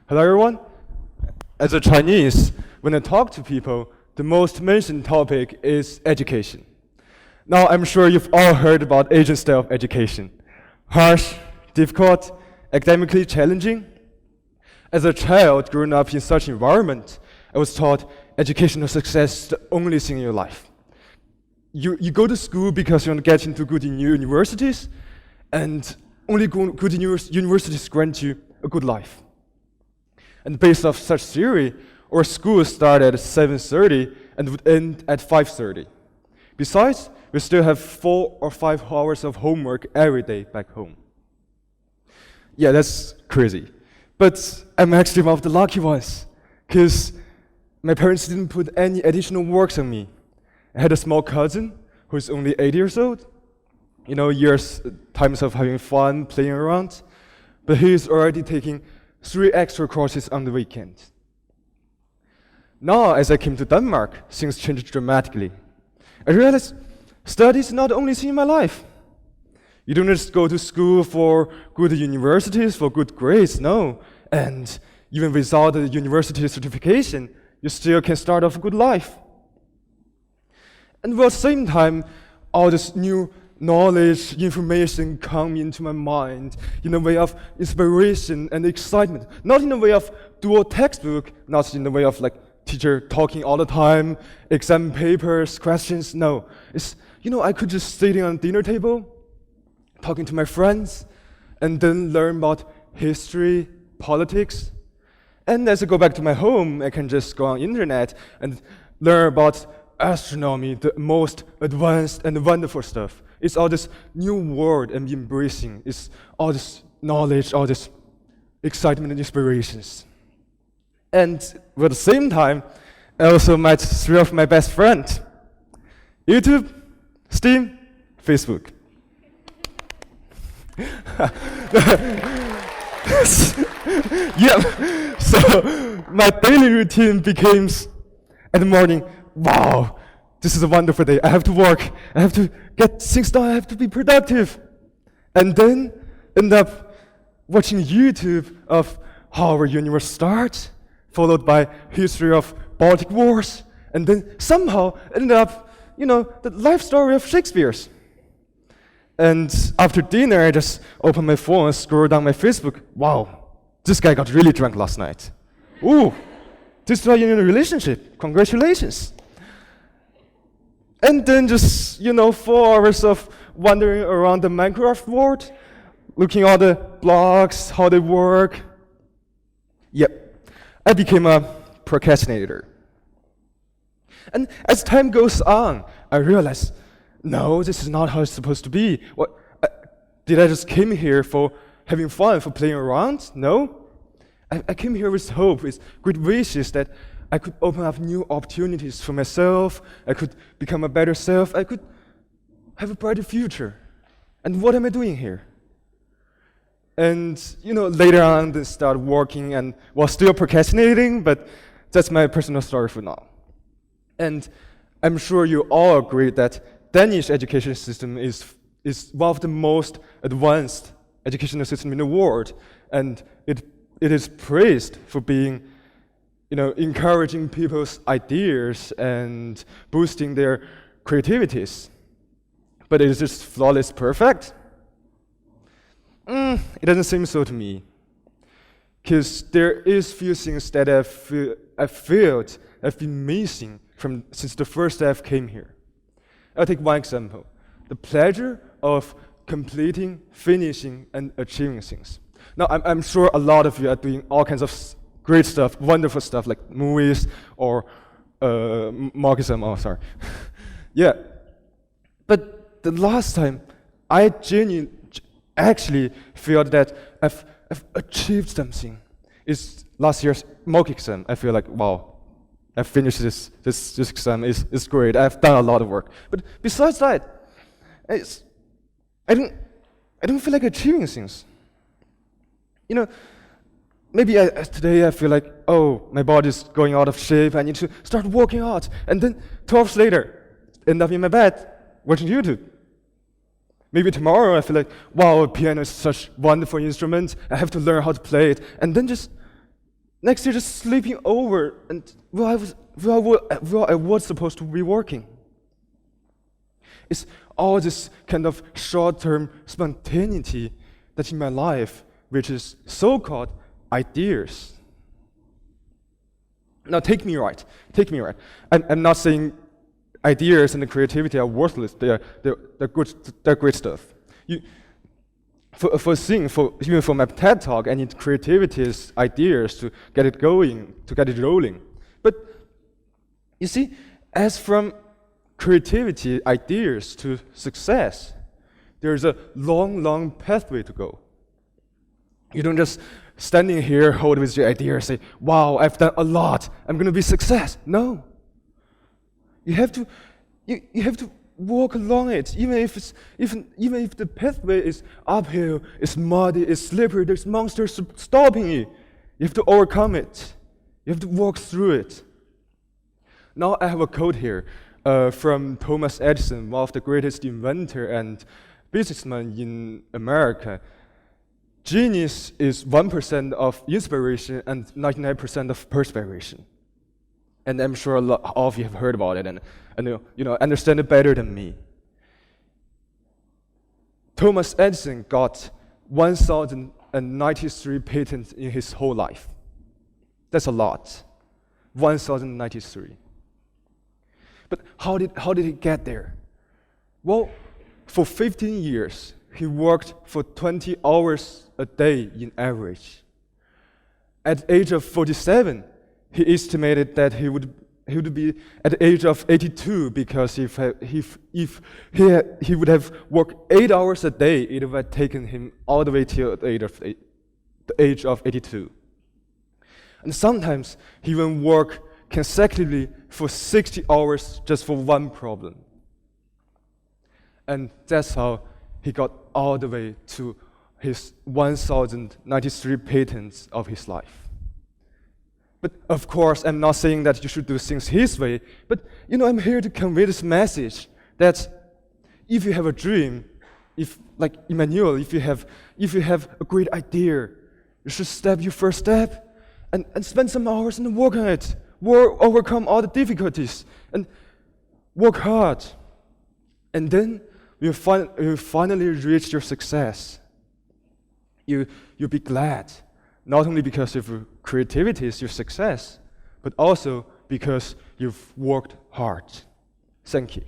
Hello everyone. As a Chinese, when I talk to people, the most mentioned topic is education. Now I'm sure you've all heard about Asian style of education. Harsh, difficult, academically challenging. As a child growing up in such an environment, I was taught educational success is the only thing in your life. You go to school because you want to get into good universities, and only good universities grant you a good life. And based off such theory, our school started at 7:30 and would end at 5:30. Besides, we still have 4 or 5 hours of homework every day back home. Yeah, that's crazy. But I'm actually one of the lucky ones, because my parents didn't put any additional works on me. I had a small cousin who's only 8 years old. Times of having fun, playing around. But he's already taking 3 extra courses on the weekend. Now, as I came to Denmark, things changed dramatically. I realized study is not the only thing in my life. You don't just go to school for good universities, for good grades, no. And even without a university certification, you still can start off a good life. And at the same time, all this new knowledge, information come into my mind in a way of inspiration and excitement. Not in a way of dual textbook, not in the way of like teacher talking all the time, exam papers, questions, no. I could just sitting on a dinner table, talking to my friends, and then learn about history, politics. And as I go back to my home, I can just go on internet and learn about astronomy, the most advanced and wonderful stuff. It's all this new world I'm embracing. It's all this knowledge, all this excitement and inspirations. And at the same time, I also met 3 of my best friends. YouTube, Steam, Facebook. Yeah, so my daily routine became, in the morning, wow, this is a wonderful day. I have to work. I have to get things done. I have to be productive. And then end up watching YouTube of how our universe starts, followed by history of Baltic Wars, and then somehow end up, the life story of Shakespeare's. And after dinner, I just open my phone and scroll down my Facebook. Wow, this guy got really drunk last night. Ooh, this is why you're in a relationship. Congratulations. And then just, 4 hours of wandering around the Minecraft world, looking at all the blogs, how they work. Yep, I became a procrastinator. And as time goes on, I realized, no, this is not how it's supposed to be. Did I just came here for having fun, for playing around? No. I came here with hope, with great wishes that I could open up new opportunities for myself, I could become a better self, I could have a brighter future. And what am I doing here? And, later on, I started working and was still procrastinating, but that's my personal story for now. And I'm sure you all agree that Danish education system is one of the most advanced educational systems in the world, and it is praised for being, encouraging people's ideas and boosting their creativities. But is this flawless perfect? It doesn't seem so to me. Because there is few things that I felt I've been missing since the first day I came here. I'll take one example. The pleasure of completing, finishing, and achieving things. Now, I'm sure a lot of you are doing all kinds of great stuff, wonderful stuff, like movies or Marxism, yeah. But the last time, I genuinely actually felt that I've achieved something. It's last year's mock exam. I feel like, wow, I finished this exam, it's great. I've done a lot of work. But besides that, I don't feel like achieving things. Maybe today I feel like, oh, my body's going out of shape, I need to start working out. And then 2 hours later, end up in my bed watching YouTube. Maybe tomorrow I feel like, wow, piano is such a wonderful instrument, I have to learn how to play it. And then just next day just sleeping over, and I was supposed to be working. It's all this kind of short-term spontaneity that's in my life, which is so-called ideas. Now take me right. I'm not saying ideas and the creativity are worthless. They're good. They're great stuff. Even for my TED talk, I need creativity, ideas to get it going, to get it rolling. But you see, as from creativity, ideas to success, there's a long pathway to go. You don't just standing here, hold with your idea, and say, "Wow, I've done a lot. I'm going to be success." No. You have to walk along it, even if the pathway is uphill, it's muddy, it's slippery, there's monsters stopping you. You have to overcome it. You have to walk through it. Now I have a quote here from Thomas Edison, one of the greatest inventor and businessman in America. Genius is 1% of inspiration and 99% of perspiration. And I'm sure all of you have heard about it and understand it better than me. Thomas Edison got 1,093 patents in his whole life. That's a lot. 1,093. But how did he get there? Well, for 15 years, he worked for 20 hours a day in average. At the age of 47, he estimated that he would be at the age of 82 because if he would have worked 8 hours a day, it would have taken him all the way till the age of 82. And sometimes he would work consecutively for 60 hours just for one problem. And that's how he got all the way to his 1,093 patents of his life. But of course, I'm not saying that you should do things his way, but I'm here to convey this message that if you have a dream, like Emmanuel, if you have a great idea, you should step your first step and spend some hours and work on it, overcome all the difficulties, and work hard. And then you finally reach your success. You'll be glad, not only because of your creativity is your success, but also because you've worked hard. Thank you.